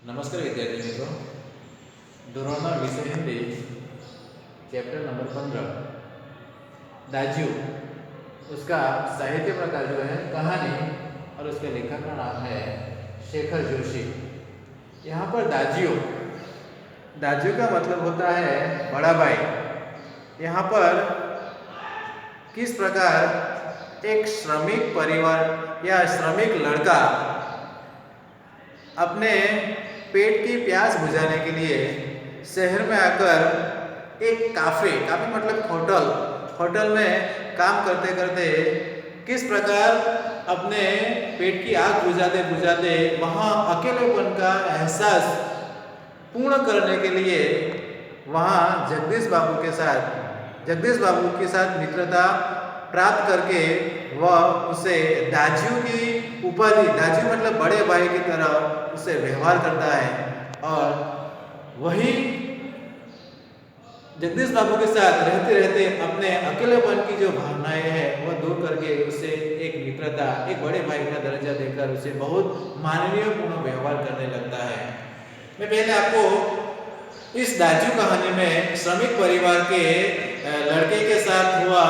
नमस्कार विद्यार्थी मित्रों। धोरण विषय हिंदी चैप्टर नंबर 15 दाजू, उसका साहित्य प्रकार जो है कहानी और उसके लेखक का नाम है शेखर जोशी। यहाँ पर दाजू दाजू का मतलब होता है बड़ा भाई। यहाँ पर किस प्रकार एक श्रमिक परिवार या श्रमिक लड़का अपने पेट की प्यास बुझाने के लिए शहर में आकर एक काफ़े मतलब होटल में काम करते करते किस प्रकार अपने पेट की आग बुझाते बुझाते वहाँ अकेलेपन का एहसास पूर्ण करने के लिए वहाँ जगदीश बाबू के साथ मित्रता प्राप्त करके वह उसे दाजू की उपाधि, दाजू मतलब बड़े भाई की तरह उससे व्यवहार करता है और वही जगदीश बाबू के साथ रहते रहते अपने अकेलेपन की जो भावनाएं हैं वह दूर करके उसे एक मित्रता, एक बड़े भाई का दर्जा देकर उसे बहुत मानवीय पूर्ण व्यवहार करने लगता है। मैं पहले आपको इस दाजू कहानी में श्रमिक परिवार के लड़के के साथ हुआ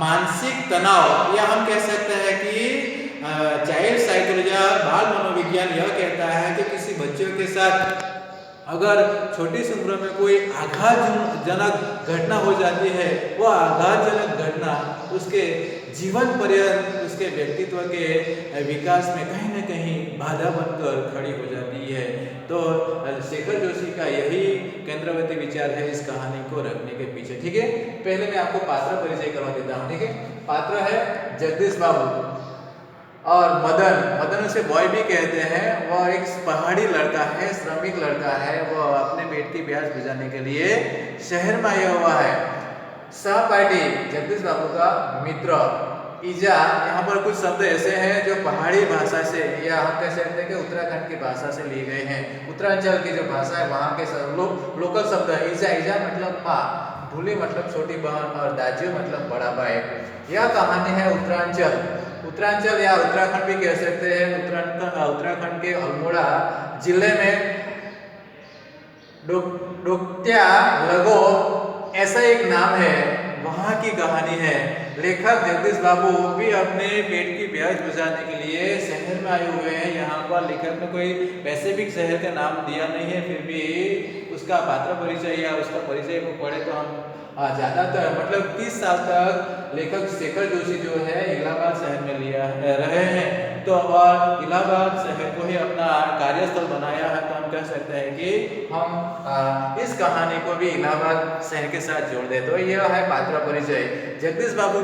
मानसिक तनाव, या हम कह सकते हैं कि चाइल्ड साइकोलॉजी बाल मनोविज्ञान यह कहता है कि किसी बच्चों के साथ अगर छोटी सी उम्र में कोई आघातजनक घटना हो जाती है, वह आघातजनक घटना उसके जीवन पर्यंत उसके व्यक्तित्व के विकास में कहीं न कहीं बाधा बनकर खड़ी हो जाती है। तो शेखर जोशी का यही केंद्रवर्ती विचार है इस कहानी को रखने के पीछे। ठीक है, पहले मैं आपको पात्र परिचय करवा देता हूँ। ठीक है, पात्र है जगदीश बाबू और मदन उसे बॉय भी कहते हैं। वह एक पहाड़ी लड़का है, श्रमिक लड़का है। वह अपने पेट की प्यास बुझाने के लिए शहर में आया हुआ है। सहपाठी जगदीश बाबू का मित्र ईजा। यहाँ पर कुछ शब्द ऐसे हैं जो पहाड़ी भाषा से, या हम कह सकते हैं कि उत्तराखंड की भाषा से लिए गए हैं। उत्तरांचल की जो भाषा है वहाँ के लोकल शब्द है। ईजा मतलब माँ, भूली मतलब छोटी बहन और दाजू मतलब बड़ा भाई। यह कहानी है उत्तरांचल या उत्तराखंड भी कह सकते हैं। उत्तराखंड के अल्मोड़ा जिले में डोक्त्या लगो ऐसा एक नाम है, वहाँ की कहानी है। लेखक जगदीश बाबू भी अपने पेट की प्यास बुझाने के लिए शहर में आए हुए हैं। यहाँ पर लेखक ने कोई स्पेसिफिक शहर का नाम दिया नहीं है, फिर भी उसका पात्र परिचय या उसका परिचय को पढ़े तो हम ज़्यादातर मतलब 30 साल तक लेखक शेखर जोशी जो है इलाहाबाद शहर में रहे हैं। तो और इलाहाबाद शहर को ही अपना कार्यस्थल बनाया है। तो हम कह सकते हैं कि हम इस कहानी को भी इलाहाबाद शहर के साथ जोड़ दें। तो यह है पात्र परिचय। जगदीश बाबू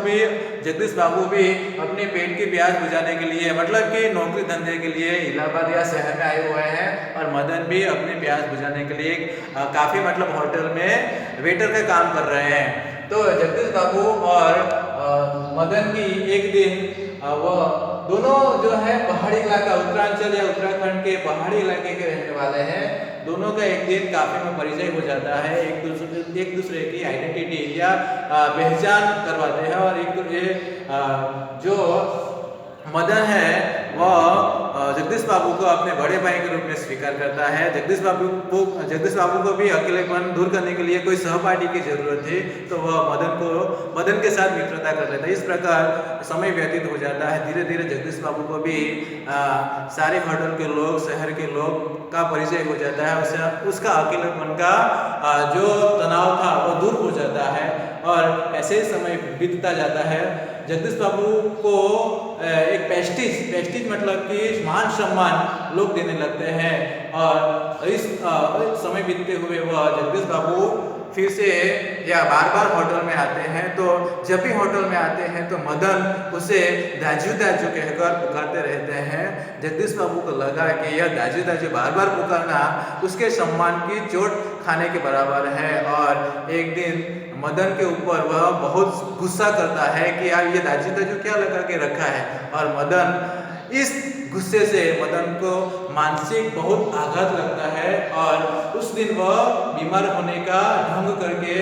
भी अपने पेट की प्यास बुझाने के लिए मतलब कि नौकरी धंधे के लिए इलाहाबाद या शहर में आए हुए हैं। और मदन भी अपनी प्यास बुझाने के लिए काफ़ी मतलब होटल में वेटर का काम कर रहे हैं। तो जगदीश बाबू और मदन की एक दिन वह दोनों जो है पहाड़ी इलाका, उत्तरांचल या उत्तराखंड के पहाड़ी इलाके के रहने वाले हैं। दोनों का एक दिन काफी में परिचय हो जाता है। एक दूसरे की आइडेंटिटी या पहचान करवाते हैं। और एक दूसरे जो मदन है वह जगदीश बाबू को अपने बड़े भाई के रूप में स्वीकार करता है। जगदीश बाबू को भी अकेलेपन दूर करने के लिए कोई सहपाठी की जरूरत थी, तो वह मदन के साथ मित्रता कर लेता है। इस प्रकार समय व्यतीत हो जाता है। धीरे धीरे जगदीश बाबू को भी सारे होटल के लोग, शहर के लोग का परिचय हो जाता है। उसका अकेलेपन का जो तनाव था वो दूर हो जाता है और ऐसे ही समय बीतता जाता है। जगदीश बाबू को एक प्रेस्टीज मतलब कि मान सम्मान लोग देने लगते हैं। और इस समय बीतते हुए वह जगदीश बाबू फिर से या बार बार होटल में आते हैं। तो जब भी होटल में आते हैं तो मदन उसे दाजू कहकर पुकारते रहते हैं। जगदीश बाबू को लगा कि यह दाजू बार बार पुकारना उसके सम्मान की चोट खाने के बराबर है। और एक दिन मदन के ऊपर वह बहुत गुस्सा करता है कि यार ये दाजू क्या लगा के रखा है। और मदन इस गुस्से से मदन को मानसिक बहुत आघात लगता है और उस दिन वह बीमार होने का ढंग करके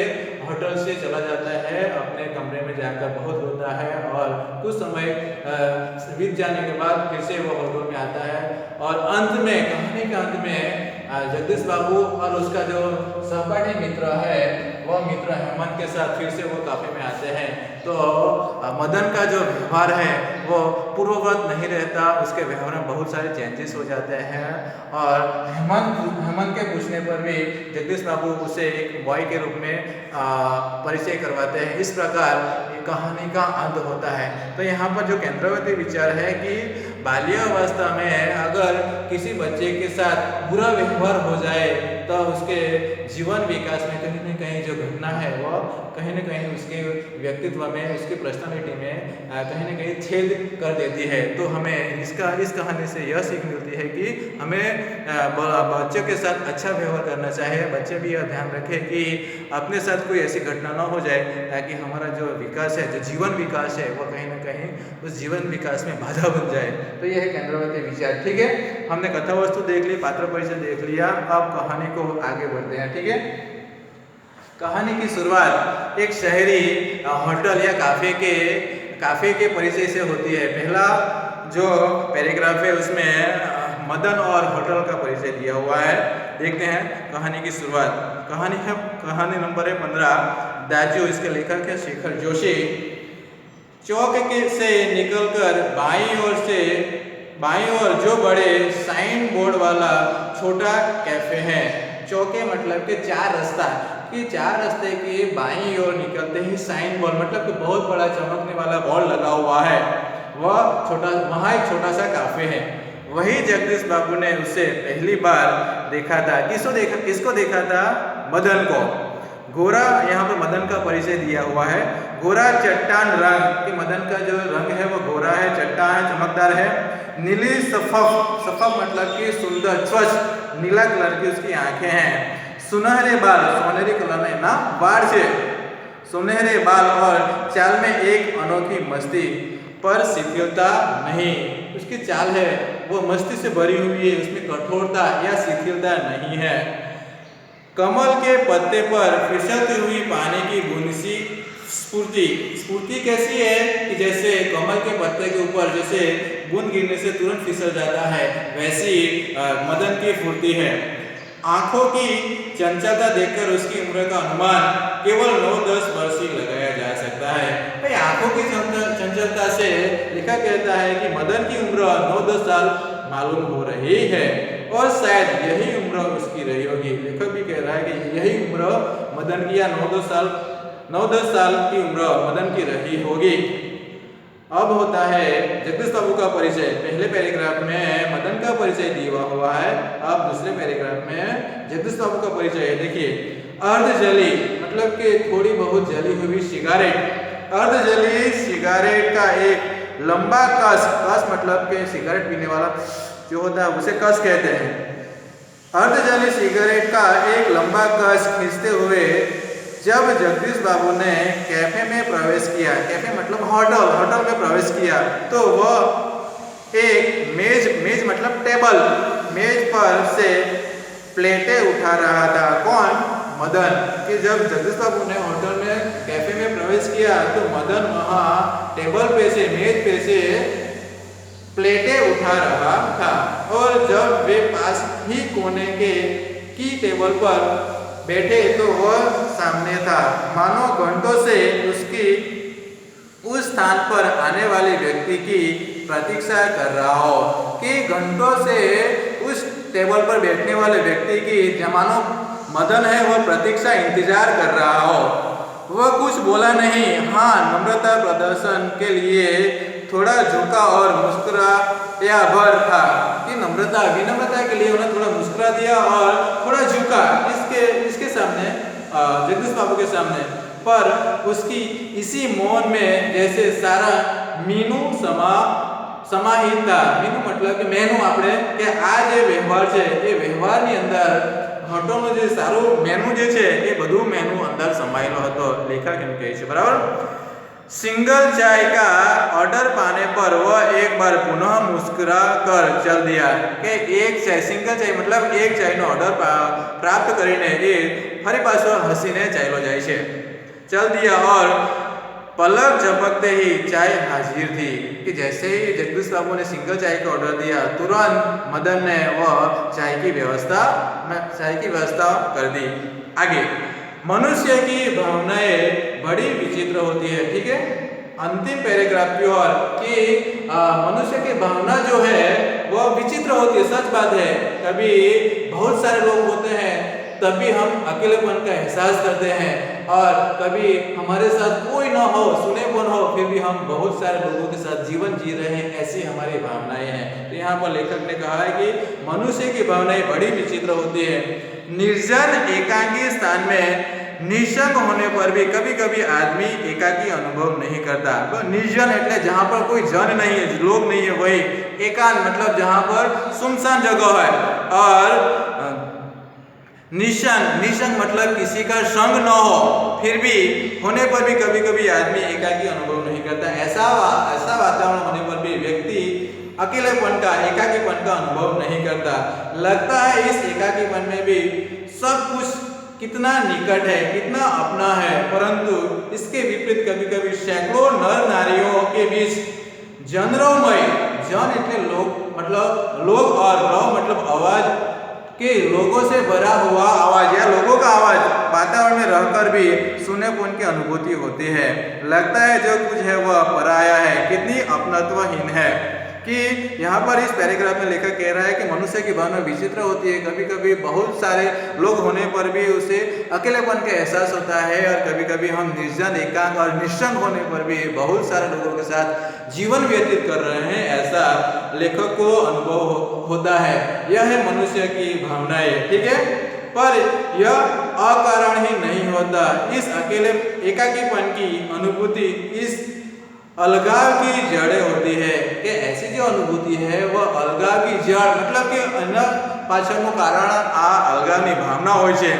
होटल से चला जाता है। अपने कमरे में जाकर बहुत रोता है और कुछ समय बीत जाने के बाद फिर से वह होटल में आता है। और अंत में कहानी के अंत में जगदीश बाबू और उसका जो सहपाठी मित्र है वह मित्र हेमंत के साथ फिर से वो कैफे में आते हैं। तो मदन का जो व्यवहार है वो पूर्ववत नहीं रहता, उसके व्यवहार में बहुत सारे चेंजेस हो जाते हैं। और हेमंत के पूछने पर भी जगदीश बाबू उसे एक बॉय के रूप में परिचय करवाते हैं। इस प्रकार ये कहानी का अंत होता है। तो यहाँ पर जो केंद्रवर्ती विचार है कि बाल्यावस्था में अगर किसी बच्चे के साथ बुरा व्यवहार हो जाए तो उसके जीवन विकास में कहीं न कहीं जो घटना है वो कहीं न कहीं उसके व्यक्तित्व में, उसकी पर्सनालिटी में कहीं न कहीं छेद कर देती है। तो हमें इस कहानी से यह सीख मिलती है कि हमें बच्चों के साथ अच्छा व्यवहार करना चाहिए। बच्चे भी यह ध्यान रखें कि अपने साथ कोई ऐसी घटना ना हो जाए ताकि हमारा जो विकास है, जो जीवन विकास है, वो कहीं न कहीं उस जीवन विकास में बाधा बन जाए। तो यह है केंद्रवर्ती विचार। ठीक है, हमने कथा वस्तु देख ली, पात्र परिचय देख लिया, अब कहानी को आगे बढ़ते हैं। ठीक है, कहानी की शुरुआत एक शहरी होटल या काफे के परिचय से होती है। पहला जो पैराग्राफ है उसमें मदन और होटल का परिचय दिया हुआ है। देखते हैं कहानी की शुरुआत। कहानी नंबर है 15, दाजू। इसके लेखक है शेखर जोशी। चौक से निकलकर बाईं ओर जो बड़े साइन बोर्ड वाला छोटा कैफे है। चौके मतलब के चार रास्ते के बाईं ओर निकलते ही साइन बोर्ड मतलब कि बहुत बड़ा चमकने वाला बोर्ड लगा हुआ है, वहाँ एक छोटा सा काफे है। वही जगदीश बाबू ने उसे पहली बार देखा था। किसको देखा था? मदन को। गोरा, यहाँ पर मदन का परिचय दिया हुआ है। गोरा चट्टान रंग कि मदन का जो रंग है वो गोरा है, चट्टान है, चमकदार है। नीली सफफ मतलब कि सुंदर, स्वच्छ नीला कलर की उसकी आंखें हैं। सुनहरे बाल, सोनेरी कलर में ना बाल से सुनहरे बाल और चाल में एक अनोखी मस्ती पर शिथिलता नहीं। उसकी चाल है वो मस्ती से भरी हुई है, उसमें कठोरता या शिथिलता नहीं है। कमल के पत्ते पर फिसलती हुई पानी की बूंद सी स्फूर्ति कैसी है कि जैसे कमल के पत्ते के ऊपर जैसे बूंद गिरने से तुरंत फिसल जाता है, वैसी मदन की फुर्ती है। आंखों की चंचलता देखकर उसकी उम्र का अनुमान केवल 9-10 वर्ष ही लगाया जा सकता है। भाई आंखों की चंचलता से लिखा कहता है कि मदन की उम्र 9-10 साल मालूम हो रही है और शायद यही उम्र उसकी रही होगी। लेखक भी कह रहा है कि यही उम्र मदन की या 9-10 साल की उम्र मदन की रही होगी। अब होता है जगदीश बाबू का परिचय। पहले पैराग्राफ में मदन का परिचय दिया हुआ है, अब दूसरे पैराग्राफ में जगदीश बाबू का परिचय है। देखिए, अर्ध जली मतलब कि थोड़ी बहुत जली हुई सिगारेट। अर्ध जली सिगारेट का एक लंबा कस मतलब कि सिगारेट पीने वाला जो होता है उसे कस कहते हैं। अर्ध जली सिगारेट का एक लंबा कस खींचते हुए जब जगदीश बाबू ने कैफे में प्रवेश किया, कैफे मतलब होटल में प्रवेश किया, तो वह एक मेज मतलब टेबल, मेज पर से प्लेटें उठा रहा था। कौन? मदन। कि जब जगदीश बाबू ने होटल में कैफे में प्रवेश किया तो मदन वहाँ टेबल पे से, मेज पे से प्लेटें उठा रहा था और जब वे पास ही कोने की टेबल पर बैठे तो वह सामने था, मानो घंटों से उसकी उस स्थान पर आने वाले व्यक्ति की प्रतीक्षा कर रहा हो। कि घंटों से उस टेबल पर बैठने वाले व्यक्ति की मानो मदन है वह प्रतीक्षा इंतजार कर रहा हो। वह कुछ बोला नहीं, हाँ नम्रता प्रदर्शन के लिए थोड़ा झुका और मुस्कुराया भर था। कि विनम्रता के लिए उन्होंने थोड़ा मुस्कुरा दिया और थोड़ा झुका इसके सामने, जगदीश बाबू के सामने। पर उसकी इसी मौन में जैसे सारा मीनू समाहित था। मीनू मतलब કે મેનુ આપણે કે આ જે વ્યવહાર છે એ વ્યવહારની અંદર હોટલનો જે સારો મેનુ જે છે એ બધું મેનુ અંદર સમાયેલો હતો, લેખક એમ કહે છે, બરાબર। सिंगल चाय का ऑर्डर पाने पर वह एक बार पुनः मुस्कुरा कर चल दिया। कि एक चाय, सिंगल चाय मतलब एक चाय नो ऑर्डर प्राप्त करीने એ ફરી પાછો હસીને ચાલ્યો જાય છે, ચલ દિયા। और पलक झपकते ही चाय हाजिर थी। कि जैसे ही जगदीश बाबू ने सिंगल चाय का ऑर्डर दिया, तुरंत मदन ने वह चाय की व्यवस्था कर दी। आगे, मनुष्य की भावनाएं बड़ी विचित्र होती है। ठीक है, अंतिम पैराग्राफ की ओर कि मनुष्य की भावना जो है वह विचित्र होती है। सच बात है, कभी बहुत सारे लोग होते हैं तभी हम अकेलेपन का एहसास करते हैं, और कभी हमारे साथ कोई ना हो, सुनेपन हो, फिर भी हम बहुत सारे लोगों के साथ जीवन जी रहे हैं, ऐसी हमारी भावनाएं हैं। तो यहाँ पर लेखक ने कहा है कि मनुष्य की भावनाएं बड़ी विचित्र होती है। निर्जन एकांगी स्थान में निशंक होने पर भी कभी कभी आदमी एकाकी अनुभव नहीं करता। तो निर्जन એટલે जहाँ पर कोई जन नहीं है, लोग नहीं है, वही एकांत मतलब जहाँ पर सुनसान जगह है। और निशंक मतलब किसी का संग न हो, फिर भी होने पर भी कभी कभी आदमी एकाकी अनुभव नहीं करता। ऐसा वातावरण होने पर भी व्यक्ति अकेलेपन का, एकाकीपन का अनुभव नहीं करता। लगता है इस एकाकीपन में भी सब कुछ कितना निकट है, कितना अपना है, परंतु इसके विपरीत कभी कभी सैकड़ों नर नारियों के बीच जनरोमय, जन એટલે लोग और रव मतलब आवाज के लोगों से भरा हुआ आवाज या लोगों का आवाज वातावरण में रहकर भी सुनेपन की अनुभूति होती है। लगता है जो कुछ है वह पराया है, कितनी अपनत्वहीन है। कि यहाँ पर इस पैराग्राफ में लेखक कह रहा है कि मनुष्य की भावना विचित्र होती है। कभी कभी बहुत सारे लोग होने पर भी उसे अकेलेपन का एहसास होता है, और कभी कभी हम निर्जन, एकांत और निश्चल होने पर भी बहुत सारे लोगों के साथ जीवन व्यतीत कर रहे हैं, ऐसा लेखक को अनुभव होता है। यह है मनुष्य की भावनाएं। ठीक है, पर यह अकारण ही नहीं होता। इस अकेले एकाकीपन की अनुभूति इस अलगाव की जड़ें होती है। कि ऐसी जो अनुभूति है वह अलगाव की जड़ मतलब कि अन्य पाछળનું કારણ આ अलगावની भावना હોય છે।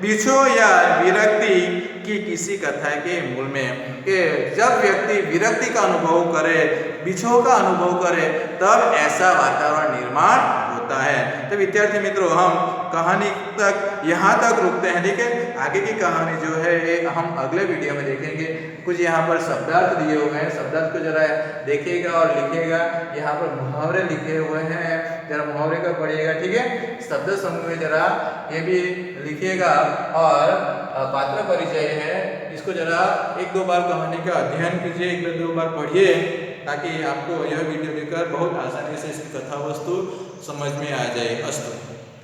बिछो या विरक्ति की किसी कथा के मूल में कि जब व्यक्ति विरक्ति का अनुभव करे, बिछो का अनुभव करे, तब ऐसा वातावरण निर्माण होता है। तो विद्यार्थी मित्रों, हम कहानी तक यहाँ तक रुकते हैं। ठीक है, आगे की कहानी जो है ये हम अगले वीडियो में देखेंगे। कुछ यहाँ पर शब्दार्थ दिए हुए हैं, शब्दार्थ को जरा देखिएगा और लिखिएगा। यहाँ पर मुहावरे लिखे हुए हैं, जरा मुहावरे का पढ़िएगा। ठीक है, शब्द समूह में जरा ये भी लिखिएगा। और पात्र परिचय है, इसको जरा एक दो बार कहानी का अध्ययन कीजिए, एक दो बार पढ़िए, ताकि आपको यह वीडियो देखकर बहुत आसानी से इसकी कथा वस्तु समझ में आ जाए। अस्तु।